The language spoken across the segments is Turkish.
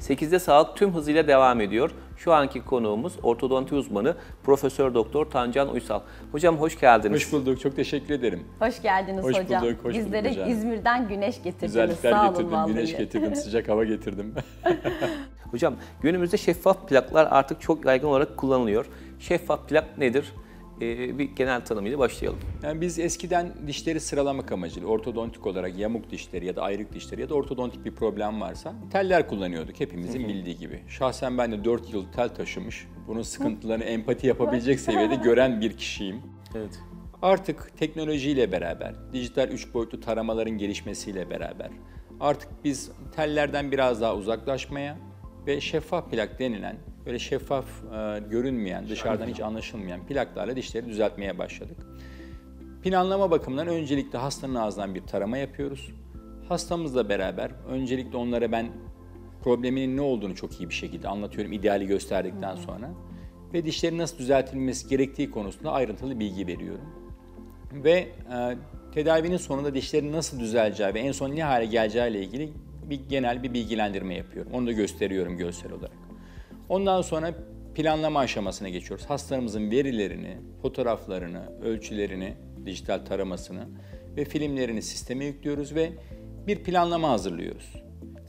8'de Sağlık tüm hızıyla devam ediyor. Şu anki konuğumuz ortodonti uzmanı Profesör Doktor Tancan Uysal. Hocam hoş geldiniz. Hoş bulduk. Çok teşekkür ederim. Hoş geldiniz hoş hocam. Bulduk, hoş Bizlere bulduk İzmir'den güneş getirdiniz. Güzellikler Sağ olun getirdim, vallahi. güneş getirdim, sıcak hava getirdim. Hocam günümüzde şeffaf plaklar artık çok yaygın olarak kullanılıyor. Şeffaf plak nedir? Bir genel tanımıyla başlayalım. Yani biz eskiden dişleri sıralamak amacıyla ortodontik olarak yamuk dişleri ya da ayrık dişleri ya da ortodontik bir problem varsa teller kullanıyorduk hepimizin bildiği gibi. Şahsen ben de 4 yıl tel taşımış, bunun sıkıntılarını empati yapabilecek seviyede gören bir kişiyim. Evet. Artık teknolojiyle beraber, dijital 3 boyutlu taramaların gelişmesiyle beraber artık biz tellerden biraz daha uzaklaşmaya ve şeffaf plak denilen, böyle şeffaf, görünmeyen, dışarıdan hiç anlaşılmayan plaklarla dişleri düzeltmeye başladık. Planlama bakımından öncelikle hastanın ağzından bir tarama yapıyoruz. Hastamızla beraber öncelikle onlara ben probleminin ne olduğunu çok iyi bir şekilde anlatıyorum, ideali gösterdikten sonra. Ve dişlerin nasıl düzeltilmesi gerektiği konusunda ayrıntılı bilgi veriyorum. Ve tedavinin sonunda dişlerin nasıl düzeleceği ve en son ne hale geleceği ile ilgili genel bir bilgilendirme yapıyorum. Onu da gösteriyorum görsel olarak. Ondan sonra planlama aşamasına geçiyoruz. Hastalarımızın verilerini, fotoğraflarını, ölçülerini, dijital taramasını ve filmlerini sisteme yüklüyoruz ve bir planlama hazırlıyoruz.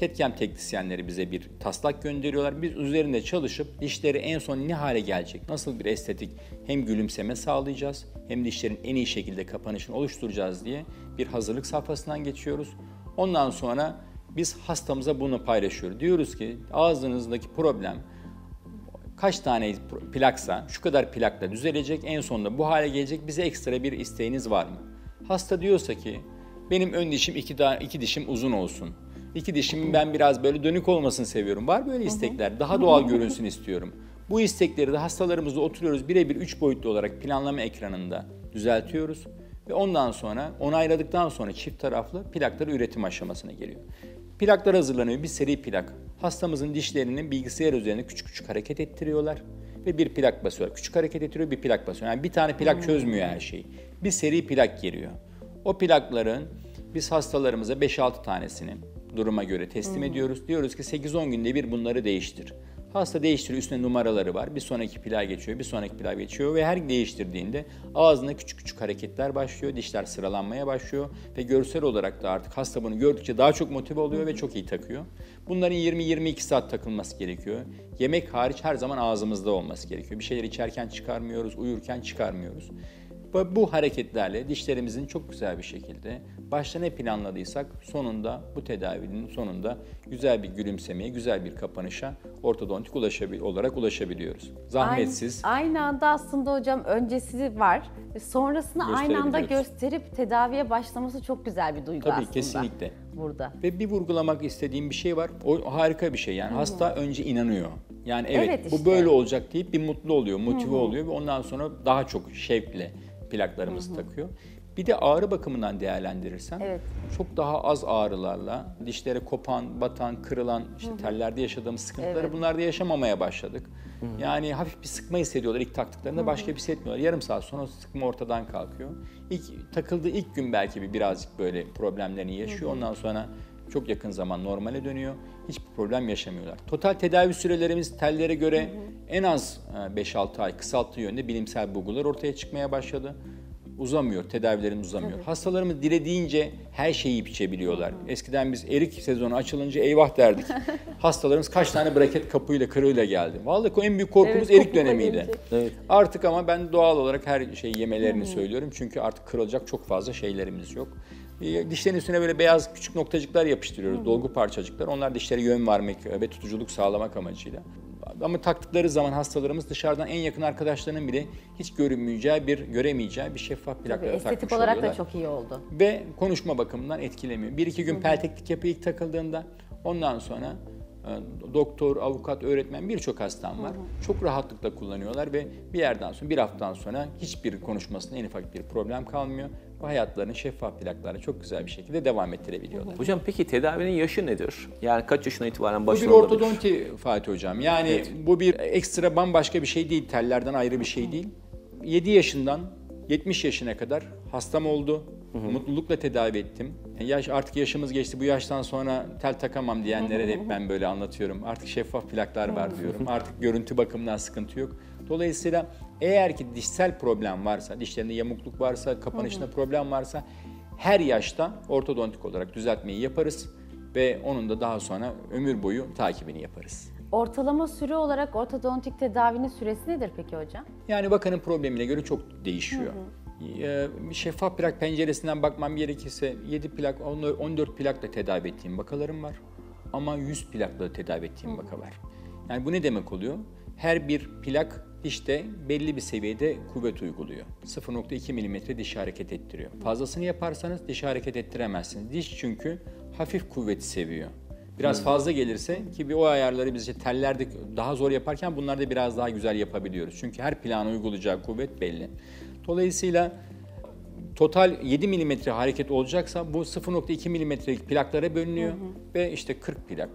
CAD/CAM teknisyenleri bize bir taslak gönderiyorlar. Biz üzerinde çalışıp dişleri en son ne hale gelecek, nasıl bir estetik hem gülümseme sağlayacağız hem dişlerin en iyi şekilde kapanışını oluşturacağız diye bir hazırlık safhasından geçiyoruz. Ondan sonra biz hastamıza bunu paylaşıyoruz. Diyoruz ki ağzınızdaki problem kaç tane plaksa şu kadar plakla düzelecek, en sonunda bu hale gelecek, bize ekstra bir isteğiniz var mı? Hasta diyorsa ki benim ön dişim iki dişim uzun olsun. İki dişimin ben biraz böyle dönük olmasını seviyorum. Var böyle istekler. Daha doğal görünsün istiyorum. Bu istekleri de hastalarımızla oturuyoruz. Birebir 3 boyutlu olarak planlama ekranında düzeltiyoruz. Ve ondan sonra onayladıktan sonra çift taraflı plakları üretim aşamasına geliyor. Plaklar hazırlanıyor. Bir seri plak. Hastamızın dişlerini bilgisayar üzerinde küçük küçük hareket ettiriyorlar. Ve bir plak basıyorlar. Küçük hareket ettiriyor, bir plak basıyor. Yani bir tane plak çözmüyor her şeyi. Bir seri plak geliyor. O plakların biz hastalarımıza 5-6 tanesini duruma göre teslim ediyoruz. Diyoruz ki 8-10 günde bir bunları değiştir. Hasta değiştiriyor, üstüne numaraları var. Bir sonraki plağa geçiyor, bir sonraki plağa geçiyor ve her değiştirdiğinde ağzında küçük küçük hareketler başlıyor. Dişler sıralanmaya başlıyor ve görsel olarak da artık hasta bunu gördükçe daha çok motive oluyor ve çok iyi takıyor. Bunların 20-22 saat takılması gerekiyor. Yemek hariç her zaman ağzımızda olması gerekiyor. Bir şeyler içerken çıkarmıyoruz, uyurken çıkarmıyoruz. Bu hareketlerle dişlerimizin çok güzel bir şekilde başta ne planladıysak sonunda bu tedavinin sonunda güzel bir gülümsemeye, güzel bir kapanışa ortodontik olarak ulaşabiliyoruz. Zahmetsiz. Aynı anda aslında hocam öncesi var. Sonrasını aynı anda gösterip tedaviye başlaması çok güzel bir duygu Tabii, aslında. Tabii kesinlikle. Burada. Ve bir vurgulamak istediğim bir şey var. O harika bir şey. Yani hasta önce inanıyor. Yani evet işte. Bu böyle olacak deyip bir mutlu oluyor, motive oluyor ve ondan sonra daha çok şevkle plaklarımızı takıyor. Bir de ağrı bakımından değerlendirirsen çok daha az ağrılarla dişlere kopan, batan, kırılan, işte tellerde yaşadığımız sıkıntıları bunlarda yaşamamaya başladık. Yani hafif bir sıkma hissediyorlar ilk taktıklarında, başka bir şey hissetmiyorlar. Yarım saat sonra sıkma ortadan kalkıyor. Takıldığı ilk gün belki birazcık böyle problemlerini yaşıyor. Ondan sonra çok yakın zaman normale dönüyor. Hiçbir problem yaşamıyorlar. Total tedavi sürelerimiz tellere göre en az 5-6 ay kısalttığı yönde bilimsel bulgular ortaya çıkmaya başladı. Uzamıyor, tedavilerimiz uzamıyor. Hastalarımız dilediğince her şeyi yiyip içebiliyorlar. Eskiden biz erik sezonu açılınca eyvah derdik. Hastalarımız kaç tane braket kapıyla, kırığıyla geldi. Vallahi en büyük korkumuz erik dönemiydi. Evet. Artık ama ben doğal olarak her şeyi yemelerini söylüyorum. Çünkü artık kırılacak çok fazla şeylerimiz yok. Dişlerin üstüne böyle beyaz küçük noktacıklar yapıştırıyoruz, dolgu parçacıklar. Onlar dişlere yön vermek ve tutuculuk sağlamak amacıyla. Ama taktıkları zaman hastalarımız dışarıdan en yakın arkadaşlarının bile hiç göremeyeceği bir şeffaf plaklara takmış oluyorlar. Estetik olarak da çok iyi oldu. Ve konuşma bakımından etkilemiyor. 1-2 gün pelteklik yapıyor ilk takıldığında. Ondan sonra doktor, avukat, öğretmen birçok hastam var. Çok rahatlıkla kullanıyorlar ve bir yerden sonra, bir haftadan sonra hiçbir konuşmasında en ufak bir problem kalmıyor. Bu hayatlarını şeffaf plaklarla çok güzel bir şekilde devam ettirebiliyorlar. Hocam peki tedavinin yaşı nedir? Yani kaç yaşına itibaren Bu bir başlıyor olabilir? ortodonti Fatih Hocam. Yani bu bir ekstra bambaşka bir şey değil, tellerden ayrı bir şey değil. 7 yaşından 70 yaşına kadar Hastam oldu. Mutlulukla tedavi ettim. Artık yaşımız geçti. Bu yaştan sonra tel takamam diyenlere de hep ben böyle anlatıyorum. Artık şeffaf plaklar var diyorum. Artık görüntü bakımından sıkıntı yok. Dolayısıyla eğer ki dişsel problem varsa, dişlerinde yamukluk varsa, kapanışında problem varsa her yaşta ortodontik olarak düzeltmeyi yaparız ve onun da daha sonra ömür boyu takibini yaparız. Ortalama süre olarak ortodontik tedavinin süresi nedir peki hocam? Yani vakanın problemine göre çok değişiyor. Şeffaf plak penceresinden bakmam gerekirse 7 plak, 14 plakla tedavi ettiğim vakalarım var. Ama 100 plakla tedavi ettiğim vaka var. Yani bu ne demek oluyor? Her bir plak dişte belli bir seviyede kuvvet uyguluyor. 0.2 mm dişi hareket ettiriyor. Fazlasını yaparsanız dişi hareket ettiremezsiniz. Diş çünkü hafif kuvveti seviyor. Biraz fazla gelirse ki bir o ayarları biz işte tellerde daha zor yaparken bunlarda biraz daha güzel yapabiliyoruz. Çünkü her plana uygulayacağı kuvvet belli. Dolayısıyla total 7 mm hareket olacaksa bu 0.2 mm'lik plaklara bölünüyor ve işte 40 plak,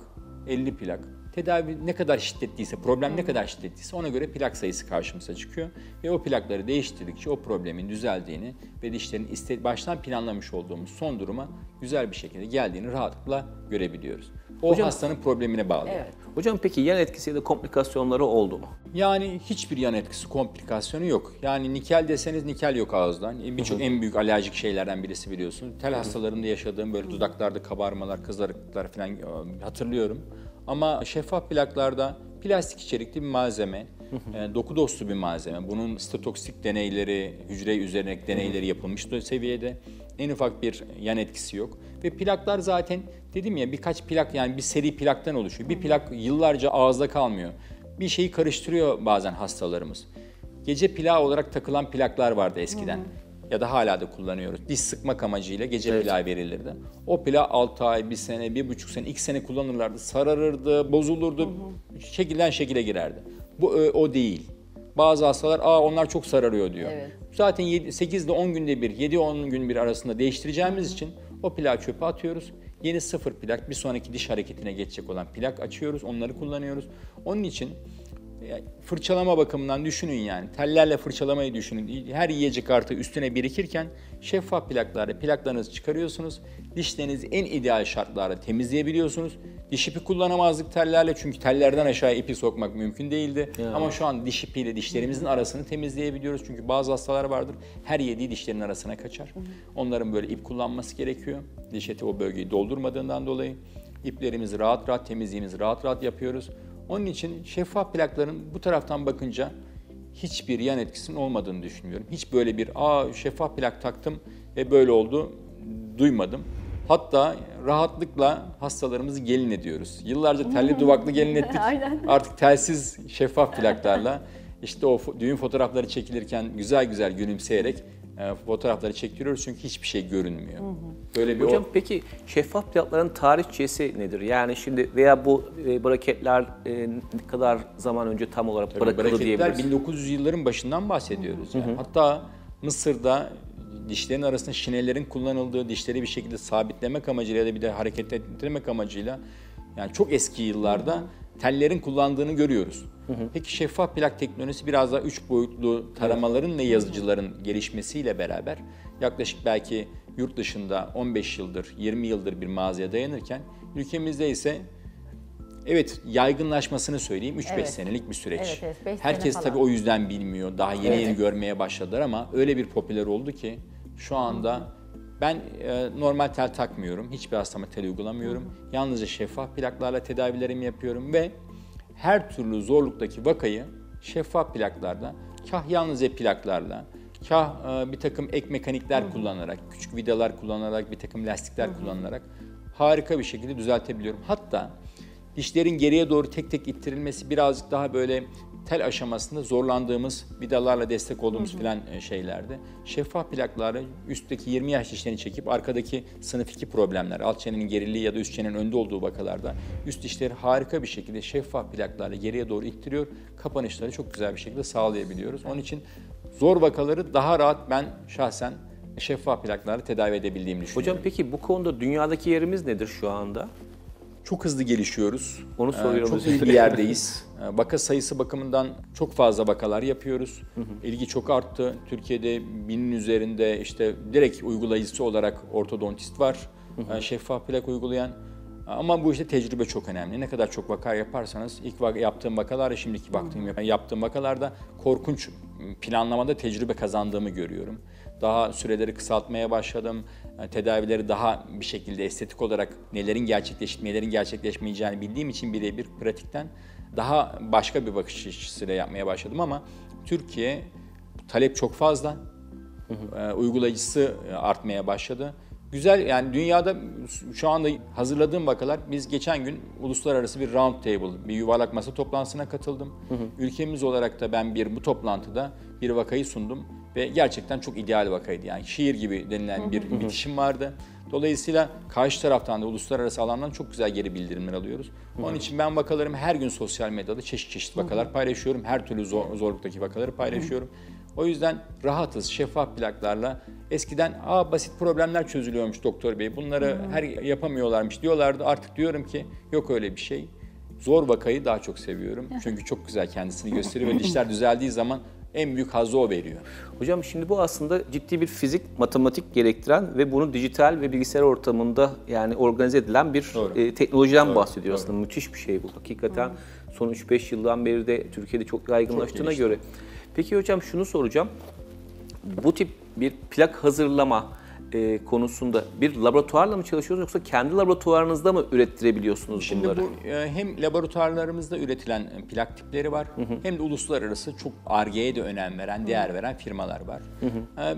50 plak. Tedavi ne kadar şiddetliyse, problem ne kadar şiddetliyse ona göre plak sayısı karşımıza çıkıyor. Ve o plakları değiştirdikçe o problemin düzeldiğini ve dişlerin baştan planlamış olduğumuz son duruma güzel bir şekilde geldiğini rahatlıkla görebiliyoruz. O Hocam, hastanın problemine bağlı. Evet. Hocam peki yan etkisi ya da komplikasyonları oldu mu? Yani hiçbir yan etkisi, komplikasyonu yok. Yani nikel deseniz nikel yok ağızdan. Birçok en büyük alerjik şeylerden birisi biliyorsunuz. Tel hastalarında yaşadığım böyle dudaklarda kabarmalar, kızarıklıklar falan hatırlıyorum. Ama şeffaf plaklarda plastik içerikli bir malzeme, doku dostu bir malzeme. Bunun sitotoksik deneyleri, hücre üzerine deneyleri yapılmış seviyede. En ufak bir yan etkisi yok. Ve plaklar zaten dedim ya birkaç plak yani bir seri plaktan oluşuyor. Bir plak yıllarca ağızda kalmıyor. Bir şeyi karıştırıyor bazen hastalarımız. Gece plağı olarak takılan plaklar vardı eskiden. Ya da hala da kullanıyoruz. Diş sıkmak amacıyla gece plağı verilirdi. O plak 6 ay, 1 sene, 1,5 sene, 2 sene kullanırlardı. Sararırdı, bozulurdu, şekilden şekile girerdi. Bu o değil. Bazı hastalar onlar çok sararıyor diyor. Evet. Zaten 8 ile 10 günde bir, 7-10 gün bir arasında değiştireceğimiz için o plağı çöpe atıyoruz. Yeni sıfır plak, bir sonraki diş hareketine geçecek olan plak açıyoruz, onları kullanıyoruz. Onun için fırçalama bakımından düşünün yani. Tellerle fırçalamayı düşünün. Her yiyecek artı üstüne birikirken şeffaf plaklarla plaklarınızı çıkarıyorsunuz. Dişlerinizi en ideal şartlarda temizleyebiliyorsunuz. Diş ipi kullanamazdık tellerle çünkü tellerden aşağıya ipi sokmak mümkün değildi. Yani. Ama şu an diş ipiyle dişlerimizin arasını temizleyebiliyoruz. Çünkü bazı hastalar vardır her yediği dişlerin arasına kaçar. Onların böyle ip kullanması gerekiyor. Diş eti o bölgeyi doldurmadığından dolayı. İplerimizi rahat rahat, temizliğimizi rahat rahat yapıyoruz. Onun için şeffaf plakların bu taraftan bakınca hiçbir yan etkisinin olmadığını düşünüyorum. Hiç böyle bir şeffaf plak taktım ve böyle oldu duymadım. Hatta rahatlıkla hastalarımızı gelin ediyoruz. Yıllarca telli duvaklı gelin ettik. Artık telsiz şeffaf plaklarla işte o düğün fotoğrafları çekilirken güzel güzel gülümseyerek fotoğrafları çektiriyoruz çünkü hiçbir şey görünmüyor. Böyle bir Hocam peki şeffaf plakların tarihçesi nedir? Yani şimdi veya bu braketler ne kadar zaman önce tam olarak bırakıldı diyebiliriz? 1900 yılların başından bahsediyoruz. Yani. Hatta Mısır'da dişlerin arasında şinelerin kullanıldığı, dişleri bir şekilde sabitlemek amacıyla ya da bir de hareket ettirmek amacıyla yani çok eski yıllarda tellerin kullandığını görüyoruz. Peki şeffaf plak teknolojisi biraz daha 3 boyutlu taramaların ve yazıcıların gelişmesiyle beraber yaklaşık belki yurt dışında 15 yıldır, 20 yıldır bir mağazaya dayanırken ülkemizde ise evet yaygınlaşmasını söyleyeyim 3-5 senelik bir süreç. Herkes tabii o yüzden bilmiyor. Daha yeni görmeye başladılar ama öyle bir popüler oldu ki şu anda ben normal tel takmıyorum. Hiçbir hastama tel uygulamıyorum. Yalnızca şeffaf plaklarla tedavilerimi yapıyorum ve her türlü zorluktaki vakayı şeffaf plaklarla, kah yalnızca plaklarla, kah bir takım ek mekanikler kullanarak, küçük vidalar kullanarak, bir takım lastikler kullanarak harika bir şekilde düzeltebiliyorum. Hatta dişlerin geriye doğru tek tek ittirilmesi birazcık daha böyle tel aşamasında zorlandığımız, vidalarla destek olduğumuz filan şeylerde. Şeffaf plaklarla üstteki 20 yaş dişlerini çekip arkadaki sınıf 2 problemler, alt çenenin geriliği ya da üst çenenin önde olduğu vakalarda üst dişleri harika bir şekilde şeffaf plaklarla geriye doğru ittiriyor. Kapanışları çok güzel bir şekilde sağlayabiliyoruz. Onun için zor vakaları daha rahat ben şahsen şeffaf plaklarla tedavi edebildiğimi düşünüyorum. Hocam peki bu konuda dünyadaki yerimiz nedir şu anda? Çok hızlı gelişiyoruz. Onu soruyorum. Çok iyi bir yerdeyiz. Vaka sayısı bakımından çok fazla vakalar yapıyoruz. İlgi çok arttı. Türkiye'de 1000'in üzerinde işte direkt uygulayıcısı olarak ortodontist var. Şeffaf plak uygulayan. Ama bu işte tecrübe çok önemli. Ne kadar çok vaka yaparsanız, ilk yaptığım vakalarla şimdiki yaptığım vakalarda korkunç planlamada tecrübe kazandığımı görüyorum. Daha süreleri kısaltmaya başladım. Tedavileri daha bir şekilde estetik olarak nelerin gerçekleşip nelerin gerçekleşmeyeceğini bildiğim için birebir pratikten daha başka bir bakış açısıyla yapmaya başladım ama Türkiye talep çok fazla. Uygulayıcısı artmaya başladı. Güzel, yani dünyada şu anda hazırladığım vakalar, biz geçen gün uluslararası bir round table, bir yuvarlak masa toplantısına katıldım. Ülkemiz olarak da ben bu toplantıda bir vakayı sundum ve gerçekten çok ideal vakaydı. Yani şiir gibi denilen bir bitişim vardı. Dolayısıyla karşı taraftan da uluslararası alandan çok güzel geri bildirimler alıyoruz. Onun için ben vakalarımı her gün sosyal medyada çeşit vakalar paylaşıyorum. Her türlü zorluktaki vakaları paylaşıyorum. O yüzden rahatız, şeffaf plaklarla. Eskiden basit problemler çözülüyormuş doktor bey, bunları yapamıyorlarmış diyorlardı. Artık diyorum ki yok öyle bir şey. Zor vakayı daha çok seviyorum. Çünkü çok güzel kendisini gösteriyor ve dişler düzeldiği zaman en büyük hazzı o veriyor. Hocam şimdi bu aslında ciddi bir fizik, matematik gerektiren ve bunu dijital ve bilgisayar ortamında yani organize edilen bir teknolojiden bahsediyor aslında. Müthiş bir şey bu. Hakikaten son 3-5 yıldan beri de Türkiye'de çok yaygınlaştığına göre. Peki hocam şunu soracağım. Bu tip bir plak hazırlama konusunda bir laboratuvarla mı çalışıyorsunuz yoksa kendi laboratuvarınızda mı ürettirebiliyorsunuz bunları? Şimdi bu hem laboratuvarlarımızda üretilen plak tipleri var hem de uluslararası çok Ar-Ge'ye de önem veren, değer veren firmalar var.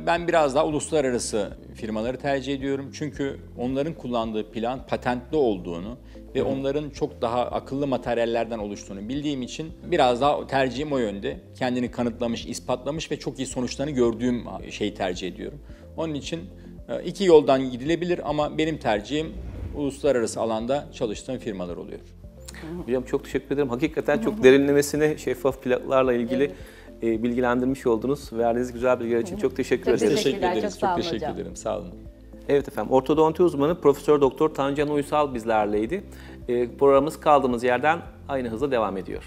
Ben biraz daha uluslararası firmaları tercih ediyorum çünkü onların kullandığı plan patentli olduğunu ve onların çok daha akıllı materyallerden oluştuğunu bildiğim için biraz daha tercihim o yönde. Kendini kanıtlamış, ispatlamış ve çok iyi sonuçlarını gördüğüm şeyi tercih ediyorum. Onun için iki yoldan gidilebilir ama benim tercihim uluslararası alanda çalıştığım firmalar oluyor. Hocam çok teşekkür ederim. Hakikaten çok derinlemesine şeffaf plaklarla ilgili bilgilendirmiş oldunuz. Verdiğiniz güzel bilgiler için çok teşekkür ederim. Teşekkür ederiz. Çok teşekkür ederim. Sağ olun. Evet efendim, ortodonti uzmanı Profesör Doktor Tancan Uysal bizlerleydi. Programımız kaldığımız yerden aynı hızla devam ediyor.